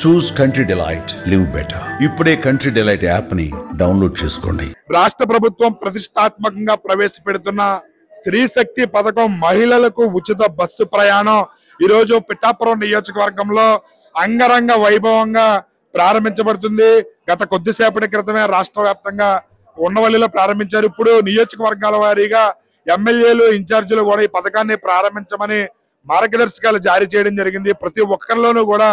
చూస్ country delight, live better. ఇప్పుడే country delight app ని download చేసుకోండి. రాష్ట్ర ప్రభుత్వం ప్రతిష్టాత్మకంగా ప్రవేశపెడుతున్న స్త్రీ శక్తి పథకం మహిళలకు ఉచిత బస్సు ప్రయాణం ఈ రోజు పిఠాపురం నియోజకవర్గంలో అంగరంగ వైభవంగా ప్రారంభించబడుతుంది. గత కొద్దిసేపటి క్రితమే రాష్ట్ర వ్యాప్తంగా ఉండవల్లిలో ప్రారంభించారు. ఇప్పుడు నియోజకవర్గాల వారీగా ఎమ్మెల్యేలు, ఇన్ఛార్జీలు కూడా ఈ పథకాన్ని ప్రారంభించమని మార్గదర్శకాలు జారీ చేయడం జరిగింది. ప్రతి ఒక్కరిలోనూ కూడా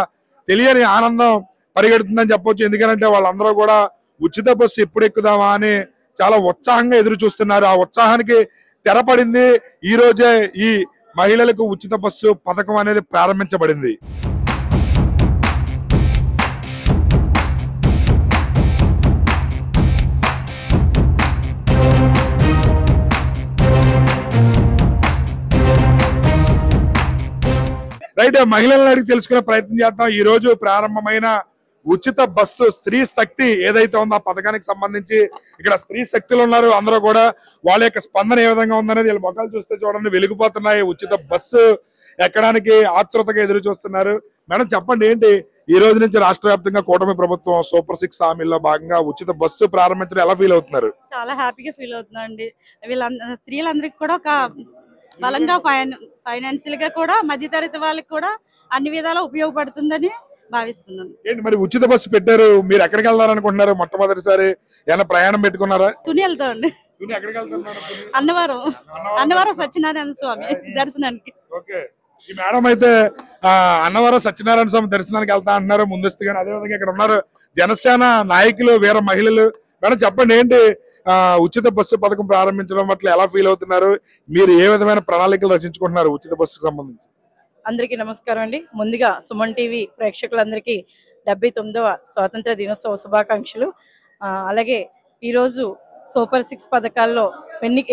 తెలియని ఆనందం పరిగెడుతుందని చెప్పొచ్చు. ఎందుకంటే వాళ్ళందరూ కూడా ఉచిత బస్సు ఎప్పుడు ఎక్కుదామా అని చాలా ఉత్సాహంగా ఎదురు చూస్తున్నారు. ఆ ఉత్సాహానికి తెరపడింది. ఈ రోజే ఈ మహిళలకు ఉచిత బస్సు పథకం అనేది ప్రారంభించబడింది. రైట్, మహిళలను అడిగి తెలుసుకునే ప్రయత్నం చేద్దాం. ఈ రోజు ప్రారంభమైన ఉచిత బస్సు స్త్రీ శక్తి ఏదైతే ఉందో ఆ పథకానికి సంబంధించి ఇక్కడ స్త్రీ శక్తులు ఉన్నారు. అందరూ కూడా వాళ్ళ యొక్క స్పందన ఏ విధంగా ఉందనేది వీళ్ళ మొక్కలు చూస్తే చూడండి వెలిగిపోతున్నాయి. ఉచిత బస్సు ఎక్కడానికి ఆతృతగా ఎదురు చూస్తున్నారు. మేడం చెప్పండి, ఏంటి ఈ రోజు నుంచి రాష్ట్ర వ్యాప్తంగా కూటమి ప్రభుత్వం సూపర్ 6 హామీల్లో భాగంగా ఉచిత బస్సు ప్రారంభించడం ఎలా ఫీల్ అవుతున్నారు? చాలా హ్యాపీగా ఫీల్ అవుతున్నా అండి. స్త్రీలందరికీ కూడా ఒక బలంగా ఫైనాన్షియల్ గా కూడా మధ్యతరగతి వాళ్ళకి కూడా అన్ని విధాలా ఉపయోగపడుతుందని భావిస్తున్నాను. ఏంటి మరి ఉచిత బస్సు పెట్టారు, మీరు ఎక్కడికి వెళ్దారనుకుంటున్నారు? మొట్టమొదటిసారి ఏమైనా ప్రయాణం పెట్టుకున్నారా? తుని వెళ్తామండి. ఎక్కడికి వెళ్తున్నారు? అన్నవరం సత్యనారాయణ స్వామి దర్శనానికి. ఓకే, ఈ మేడం అయితే అన్నవరం సత్యనారాయణ స్వామి దర్శనానికి వెళ్తా అంటున్నారు ముందస్తుగా. అదేవిధంగా ఇక్కడ ఉన్నారు జనసేన నాయకులు, వీర మహిళలు. మేడం చెప్పండి, ఏంటి ఉచిత బస్సు పథకం ప్రారంభించడం పట్ల ఎలా ఫీల్ అవుతున్నారు? మీరు ఏ విధమైన ప్రణాళికలు రచించుకుంటున్నారు ఉచిత బస్సుకు సంబంధించి? అందరికీ నమస్కారం అండి. ముందుగా సుమన్ టీవీ ప్రేక్షకులందరికీ 79వ స్వాతంత్ర దినోత్సవ శుభాకాంక్షలు. అలాగే ఈరోజు సూపర్ 6 పథకాల్లో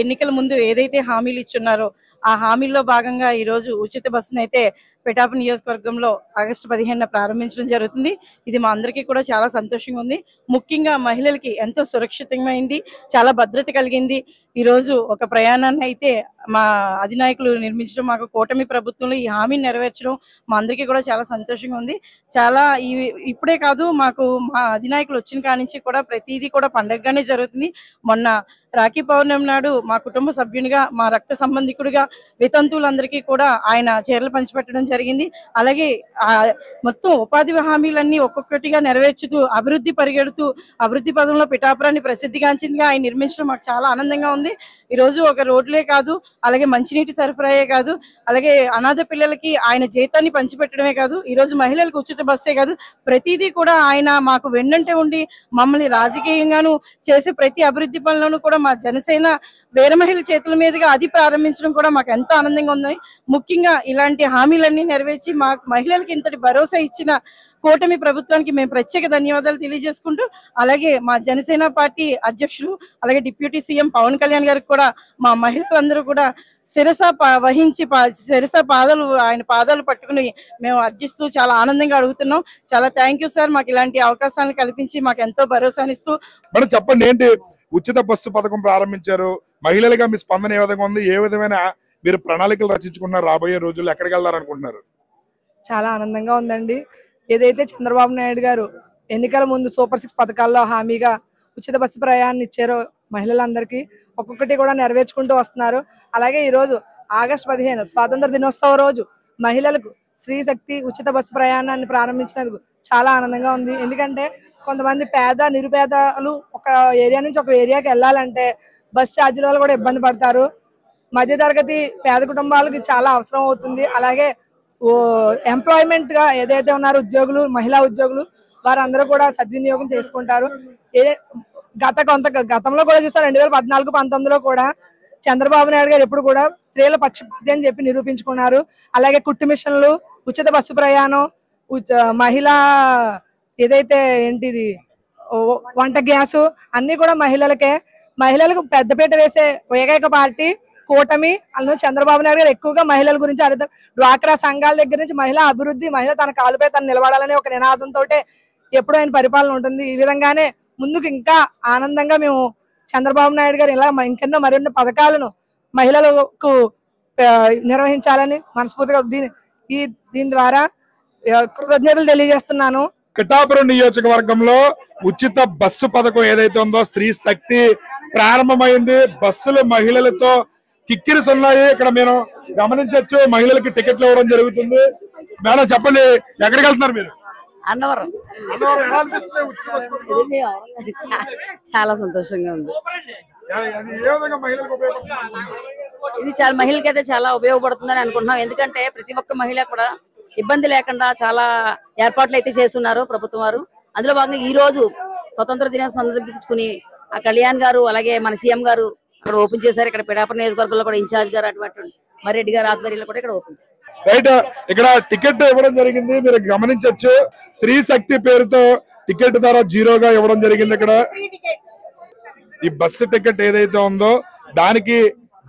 ఎన్నికల ముందు ఏదైతే హామీలు ఇచ్చున్నారో ఆ హామీల్లో భాగంగా ఈరోజు ఉచిత బస్సును అయితే పిఠాపురం నియోజకవర్గంలో ఆగస్టు 15న ప్రారంభించడం జరుగుతుంది. ఇది మా అందరికీ కూడా చాలా సంతోషంగా ఉంది. ముఖ్యంగా మహిళలకి ఎంతో సురక్షితమైంది, చాలా భద్రత కలిగింది. ఈరోజు ఒక ప్రయాణాన్ని అయితే మా అధినాయకులు నిర్మించడం, మాకు కూటమి ప్రభుత్వంలో ఈ హామీని నెరవేర్చడం మా అందరికీ కూడా చాలా సంతోషంగా ఉంది. చాలా ఇప్పుడే కాదు, మాకు మా అధినాయకులు వచ్చిన కాడి నుంచి కూడా ప్రతిదీ కూడా పండగగానే జరుగుతుంది. మొన్న రాఖీ పౌర్ణమి నాడు మా కుటుంబ సభ్యునిగా, మా రక్త సంబంధికుడిగా వితంతువులందరికీ కూడా ఆయన చీరలు పంచిపెట్టడం జరిగింది. అలాగే మొత్తం ఉపాధి హామీలన్నీ ఒక్కొక్కటిగా నెరవేర్చుతూ అభివృద్ధి పరిగెడుతూ అభివృద్ధి పదంలో పిఠాపురాన్ని ప్రసిద్ధిగాంచిందిగా ఆయన నిర్మించడం మాకు చాలా ఆనందంగా ఉంది. ఈరోజు ఒక రోడ్లే కాదు, అలాగే మంచినీటి సరఫరాయే కాదు, అలాగే అనాథ పిల్లలకి ఆయన జీతాన్ని పంచిపెట్టడమే కాదు, ఈరోజు మహిళలకు ఉచిత బస్సే కాదు, ప్రతిదీ కూడా ఆయన మాకు వెన్నంటే ఉండి మమ్మల్ని రాజకీయంగాను చేసే ప్రతి అభివృద్ధి పనులను కూడా మా జనసేన వేరే మహిళల చేతుల మీదుగా అది ప్రారంభించడం కూడా మాకు ఎంతో ఆనందంగా ఉంది. ముఖ్యంగా ఇలాంటి హామీలన్నీ నెరవేర్చి మా మహిళలకి ఇంతటి భరోసా ఇచ్చిన కూటమి ప్రభుత్వానికి మేము ప్రత్యేక ధన్యవాదాలు తెలియజేసుకుంటూ, అలాగే మా జనసేన పార్టీ అధ్యక్షులు అలాగే డిప్యూటీ సీఎం పవన్ కళ్యాణ్ గారికి కూడా మా మహిళలందరూ కూడా శిరస వహించి ఆయన పాదాలు పట్టుకుని మేము అర్జిస్తూ చాలా ఆనందంగా అడుగుతున్నాం. చాలా థ్యాంక్ యూ సార్, మాకు ఇలాంటి అవకాశాలను కల్పించి మాకు ఎంతో భరోసానిస్తూ. మేడం చెప్పండి, ఏంటి ఉచిత బస్సు పథకం ప్రారంభించారు, మహిళలుగా మీ స్పందన ఏ విధంగా ఉంది? ఏ విధమైన మీరు ప్రణాళికలు రచించుకున్నారు? రాబోయే రోజుల్లో ఎక్కడికి వెళ్దారనుకుంటున్నారు? చాలా ఆనందంగా ఉందండి. ఏదైతే చంద్రబాబు నాయుడు గారు ఎన్నికల ముందు సూపర్ 6 పథకాల్లో హామీగా ఉచిత బస్సు ప్రయాణాన్ని ఇచ్చారో మహిళలందరికీ ఒక్కొక్కటి కూడా నెరవేర్చుకుంటూ వస్తున్నారు. అలాగే ఈరోజు ఆగస్టు 15 స్వాతంత్ర దినోత్సవ రోజు మహిళలకు స్త్రీ శక్తి ఉచిత బస్సు ప్రయాణాన్ని ప్రారంభించినందుకు చాలా ఆనందంగా ఉంది. ఎందుకంటే కొంతమంది నిరుపేదలు ఒక ఏరియా నుంచి ఒక ఏరియాకి వెళ్ళాలంటే బస్ ఛార్జీల వల్ల కూడా ఇబ్బంది పడతారు. మధ్యతరగతి పేద కుటుంబాలకి చాలా అవసరం అవుతుంది. అలాగే ఎంప్లాయ్మెంట్ గా ఏదైతే ఉన్నారో ఉద్యోగులు, మహిళా ఉద్యోగులు వారందరూ కూడా సద్వినియోగం చేసుకుంటారు. గతంలో కూడా చూసారు, 2014-19లో కూడా చంద్రబాబు నాయుడు గారు ఎప్పుడు కూడా స్త్రీల పక్షపాతి అని చెప్పి నిరూపించుకున్నారు. అలాగే కుట్టు మిషన్లు, ఉచిత బస్సు ప్రయాణం, మహిళా ఏదైతే ఏంటిది వంట గ్యాసు అన్ని కూడా మహిళలకు పెద్దపీట వేసే ఏకైక పార్టీ కూటమి. అందులో చంద్రబాబు నాయుడు గారు ఎక్కువగా మహిళల గురించి అడుగుతారు. డ్వాక్రా సంఘాల దగ్గర నుంచి మహిళా అభివృద్ధి, మహిళ తన కాలుపై తను నిలబడాలనే ఒక నినాదంతో ఎప్పుడు ఆయన పరిపాలన ఉంటుంది. ఈ విధంగానే ముందుకు ఇంకా ఆనందంగా మేము చంద్రబాబు నాయుడు గారు ఇలా ఇంకెన్నో మరిన్ని పథకాలను మహిళలకు నిర్వహించాలని మనస్ఫూర్తిగా దీని ద్వారా కృతజ్ఞతలు తెలియజేస్తున్నాను. పిఠాపురం నియోజకవర్గంలో ఉచిత బస్సు పథకం ఏదైతే ఉందో స్త్రీ శక్తి ప్రారంభమైంది. బస్సులు మహిళలతో కిక్కిరిస్తున్నాయి. ఇక్కడ మేము గమనించవచ్చు, మహిళలకి టికెట్లు ఇవ్వడం జరుగుతుంది. మేడం చెప్పండి, ఎక్కడికి వెళ్తున్నారు మీరు? అన్నవరం. అన్నవరం ఎలా అనిపిస్తుంది ఉచిత బస్సు పథకం? చాలా సంతోషంగా ఉంది. అది ఏ విధంగా మహిళలకు ఉపయోగపడుతుంది? ఇది చాలా మహిళలకైతే చాలా ఉపయోగపడుతుందని అనుకుంటున్నాం. ఎందుకంటే ప్రతి ఒక్క మహిళ కూడా ఇబ్బంది లేకుండా చాలా ఏర్పాట్లు అయితే చేస్తున్నారు ప్రభుత్వం వారు. అందులో భాగంగా ఈ రోజు స్వతంత్ర దినోత్సవం సందర్భించుకుని ఆ కళ్యాణ్ గారు అలాగే మన సీఎం గారు అక్కడ ఓపెన్ చేశారు. ఇక్కడ పిఠాపురం నియోజకవర్గంలో కూడా ఇన్ఛార్జ్ గారు అటువంటి మర్రెడ్డి గారు ఆధ్వర్యంలో కూడా ఇక్కడ ఓపెన్ చేశారు. రైట్, ఇక్కడ టికెట్ ఇవ్వడం జరిగింది. మీరు గమనించవచ్చు, స్త్రీ శక్తి పేరుతో టికెట్ ధర జీరోగా ఇవ్వడం జరిగింది. ఇక్కడ ఈ బస్సు టికెట్ ఏదైతే ఉందో దానికి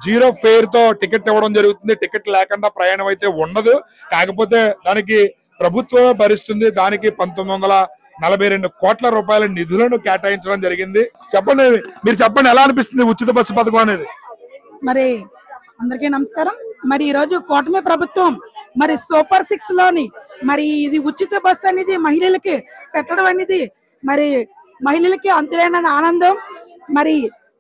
జీరో ఫేర్ తో టికెట్ ఇవ్వడం జరుగుతుంది. టికెట్ లేకుండా ప్రయాణం అయితే ఉండదు. కాకపోతే దానికి ప్రభుత్వమే భరిస్తుంది. దానికి 1942 కోట్ల రూపాయల నిధులను కేటాయించడం జరిగింది. చెప్పండి, మీరు చెప్పండి, ఎలా అనిపిస్తుంది ఉచిత బస్సు పథకం అనేది? మరి అందరికీ నమస్కారం. మరి ఈ రోజు కూటమి ప్రభుత్వం మరి సూపర్ 6 లోని మరి ఇది ఉచిత బస్సు అనేది మహిళలకి పెట్టడం అనేది మరి మహిళలకి అంతులేని ఆనందం. మరి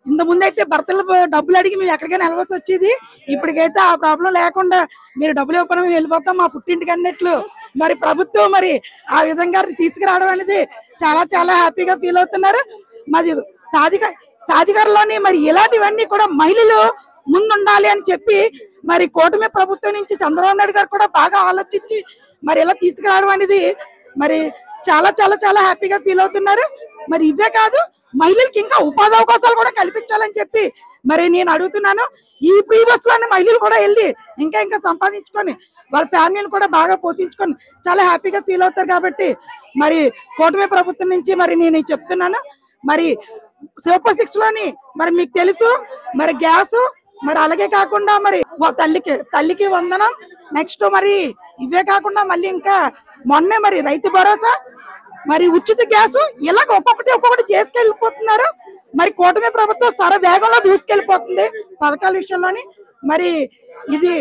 ఇంత ముందైతే భర్తలు డబ్బులు అడిగి మేము ఎక్కడికైనా వెళ్ళవలసి వచ్చేది. ఇప్పటికైతే ఆ ప్రాబ్లం లేకుండా మీరు డబ్బులు ఇవ్వడం మేము వెళ్ళిపోతాం మా పుట్టింటికి అన్నట్లు మరి ప్రభుత్వం మరి ఆ విధంగా తీసుకురావడం అనేది చాలా చాలా హ్యాపీగా ఫీల్ అవుతున్నారు. మరి సాధికారులోని మరి ఇలాంటివన్నీ కూడా మహిళలు ముందుండాలి అని చెప్పి మరి కూటమి ప్రభుత్వం నుంచి చంద్రబాబు నాయుడు గారు కూడా బాగా ఆలోచించి మరి ఇలా తీసుకురావడం అనేది మరి చాలా చాలా చాలా హ్యాపీగా ఫీల్ అవుతున్నారు. మరి ఇవే కాదు, మహిళలకి ఇంకా ఉపాధి అవకాశాలు కూడా కల్పించాలని చెప్పి మరి నేను అడుగుతున్నాను. ఈ ఫ్రీ బస్సులోని మహిళలు కూడా వెళ్ళి ఇంకా ఇంకా సంపాదించుకొని వాళ్ళ ఫ్యామిలీని కూడా బాగా పోషించుకొని చాలా హ్యాపీగా ఫీల్ అవుతారు. కాబట్టి మరి కూటమి ప్రభుత్వం నుంచి మరి నేను చెప్తున్నాను, మరి సూపర్ 6 లోని మరి మీకు తెలుసు మరి గ్యాస్, మరి అలాగే కాకుండా మరి తల్లికి వందనం, నెక్స్ట్ మరి ఇవే కాకుండా మళ్ళీ ఇంకా మొన్నే మరి రైతు భరోసా, మరి ఉచిత గ్యాస్, ఇలాగ ఒక్కొక్కటి చేసుకెళ్ళిపోతున్నారు. మరి కూటమి ప్రభుత్వం వేగంలో దూసుకెళ్ళిపోతుంది పథకాల విషయంలోని. మరి ఇది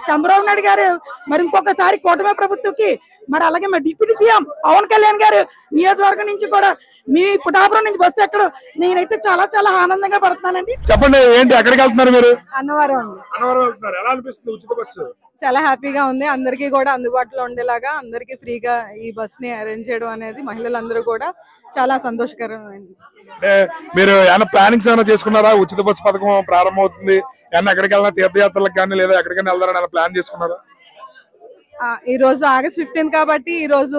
చంద్రబాబు నాయుడు గారు మరి ఇంకొకసారి కూటమి ప్రభుత్వంకి మరి అలాగే మరి డిప్యూటీ సీఎం పవన్ కళ్యాణ్ గారు నియోజకవర్గం నుంచి కూడా మీ పిఠాపురం నుంచి బస్సు ఎక్కడ నేనైతే చాలా చాలా ఆనందంగా పడుతున్నానండి. చెప్పండి, ఏంటి ఎక్కడికి వెళ్తున్నారు మీరు? అన్నవరం. అన్నవరం వెళ్తున్నారు. ఎలా అనిపిస్తుంది ఉచిత బస్సు? చాలా హ్యాపీగా ఉంది. అందరికీ కూడా అందుబాటులో ఉండేలాగా అందరికీ ఫ్రీగా ఈ బస్ ని అరేంజ్ చేయడం అనేది మహిళలందరూ కూడా చాలా సంతోషకరమైంది. అంటే మీరు ఏమైనా ప్లానింగ్స్ ఏమైనా చేసుకున్నారా? ఉచిత బస్సు పథకం ప్రారంభం అవుతుంది, ఏమన్నా ఎక్కడికి వెళ్ళినా తీర్థయాత్రలకు కానీ లేదా ఎక్కడికైనా వెళ్తారని ప్లాన్ చేసుకున్నారా? ఈ రోజు ఆగస్ట్ 15 కాబట్టి ఈ రోజు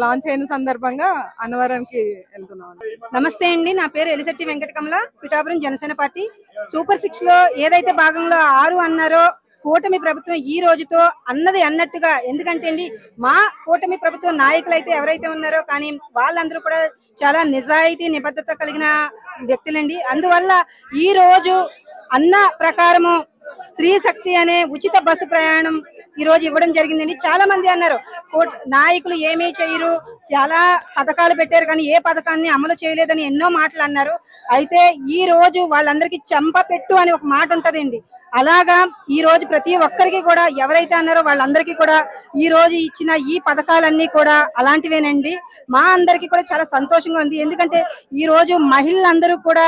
లాంచ్ అయిన సందర్భంగా అన్నవరానికి వెళ్తున్నాం. నమస్తే అండి, నా పేరు ఎలిశెట్టి వెంకటకమల, పిఠాపురం జనసేన పార్టీ. సూపర్ 6 లో ఏదైతే భాగంలో 6 అన్నారో కూటమి ప్రభుత్వం ఈ రోజుతో అన్నది అన్నట్టుగా, ఎందుకంటే అండి మా కూటమి ప్రభుత్వం నాయకులు అయితే ఎవరైతే ఉన్నారో కానీ వాళ్ళందరూ కూడా చాలా నిజాయితీ నిబద్ధత కలిగిన వ్యక్తులండి. అందువల్ల ఈ రోజు అన్న ప్రకారము స్త్రీ శక్తి అనే ఉచిత బస్సు ప్రయాణం ఈ రోజు ఇవ్వడం జరిగిందండి. చాలా మంది అన్నారు నాయకులు ఏమీ చేయరు, చాలా పథకాలు పెట్టారు కానీ ఏ పథకాన్ని అమలు చేయలేదని ఎన్నో మాటలు అన్నారు. అయితే ఈ రోజు వాళ్ళందరికీ చెంప పెట్టు అని ఒక మాట ఉంటదండి. అలాగా ఈ రోజు ప్రతి ఒక్కరికి కూడా ఎవరైతే అన్నారో వాళ్ళందరికీ కూడా ఈ రోజు ఇచ్చిన ఈ పథకాలన్నీ కూడా అలాంటివేనండి. మా అందరికీ కూడా చాలా సంతోషంగా ఉంది. ఎందుకంటే ఈ రోజు మహిళలందరూ కూడా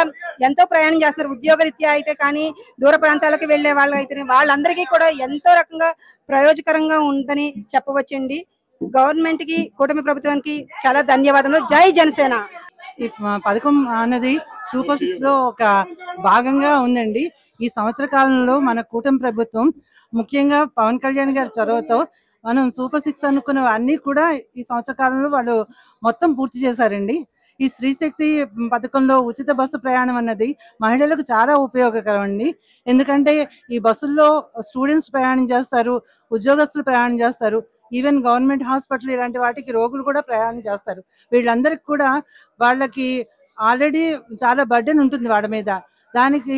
ఎంతో ప్రయాణం చేస్తున్నారు. ఉద్యోగరీత్యా అయితే కానీ దూర ప్రాంతాలకు వెళ్లే వాళ్ళు అయితే వాళ్ళందరికీ కూడా ఎంతో రకంగా ప్రయోజకరంగా ఉందని చెప్పవచ్చండి. గవర్నమెంట్ కి కూటమి ప్రభుత్వానికి చాలా ధన్యవాదాలు. జై జనసేన. ఈ పథకం అనేది సూపర్ 6 లో ఒక భాగంగా ఉందండి. ఈ సంవత్సర కాలంలో మన కూటమి ప్రభుత్వం ముఖ్యంగా పవన్ కళ్యాణ్ గారి చొరవతో మనం సూపర్ 6 అనుకున్న అన్ని కూడా ఈ సంవత్సర కాలంలో వాళ్ళు మొత్తం పూర్తి చేశారండి. ఈ స్త్రీ శక్తి పథకంలో ఉచిత బస్సు ప్రయాణం అన్నది మహిళలకు చాలా ఉపయోగకరం అండి. ఎందుకంటే ఈ బస్సుల్లో స్టూడెంట్స్ ప్రయాణం చేస్తారు, ఉద్యోగస్తులు ప్రయాణం చేస్తారు, ఈవెన్ గవర్నమెంట్ హాస్పిటల్ ఇలాంటి వాటికి రోగులు కూడా ప్రయాణం చేస్తారు. వీళ్ళందరికీ కూడా వాళ్ళకి ఆల్రెడీ చాలా బర్డెన్ ఉంటుంది వాళ్ళ మీద. దానికి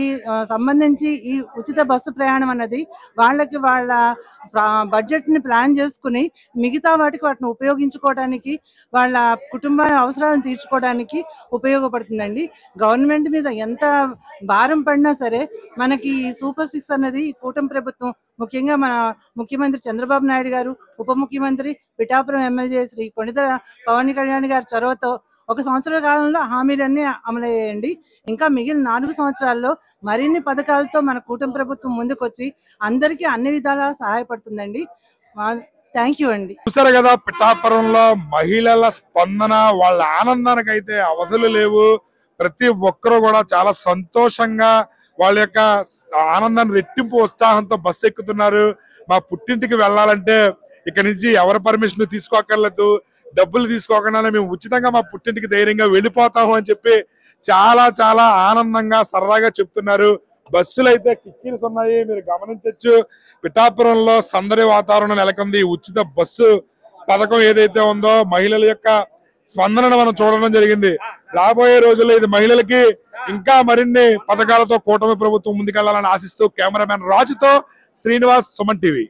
సంబంధించి ఈ ఉచిత బస్సు ప్రయాణం అన్నది వాళ్ళకి వాళ్ళ బడ్జెట్ని ప్లాన్ చేసుకుని మిగతా వాటిని ఉపయోగించుకోవడానికి వాళ్ళ కుటుంబ అవసరాలను తీర్చుకోవడానికి ఉపయోగపడుతుందండి. గవర్నమెంట్ మీద ఎంత భారం పడినా సరే మనకి ఈ సూపర్ 6 అన్నది కూటమి ప్రభుత్వం, ముఖ్యంగా మన ముఖ్యమంత్రి చంద్రబాబు నాయుడు గారు, ఉప ముఖ్యమంత్రి పిఠాపురం ఎమ్మెల్యే శ్రీ కొణిదెల పవన్ కళ్యాణ్ గారి చొరవతో 1 సంవత్సర కాలంలో హామీలన్నీ అమలయ్యాయండి. ఇంకా మిగిలిన 4 సంవత్సరాల్లో మరిన్ని పథకాలతో మన కూటమి ప్రభుత్వం ముందుకొచ్చి అందరికీ అన్ని విధాలా సహాయపడుతుందండి. థ్యాంక్ యూ అండి. చూసారు కదా పిఠాపురంలో మహిళల స్పందన, వాళ్ళ ఆనందానికి అయితే అవధులు లేవు. ప్రతి ఒక్కరూ కూడా చాలా సంతోషంగా వాళ్ళ యొక్క ఆనందాన్ని రెట్టింపు ఉత్సాహంతో బస్సు ఎక్కుతున్నారు. మా పుట్టింటికి వెళ్ళాలంటే ఇక్కడ నుంచి ఎవరి పర్మిషన్ తీసుకోకర్లేదు, డబ్బులు తీసుకోకుండానే మేము ఉచితంగా మా పుట్టింటికి ధైర్యంగా వెళ్ళిపోతాము అని చెప్పి చాలా చాలా ఆనందంగా సరదాగా చెప్తున్నారు. బస్సులు అయితే కిక్కిరిసి ఉన్నాయి, మీరు గమనించవచ్చు. పిఠాపురంలో సందడి వాతావరణం నెలకొంది. ఉచిత బస్సు పథకం ఏదైతే ఉందో మహిళల యొక్క స్పందనను మనం చూడడం జరిగింది. రాబోయే రోజుల్లో ఇది మహిళలకి ఇంకా మరిన్ని పథకాలతో కూటమి ప్రభుత్వం ముందుకెళ్లాలని ఆశిస్తూ కెమెరామెన్ రాజుతో శ్రీనివాస్, సుమన్ టీవీ.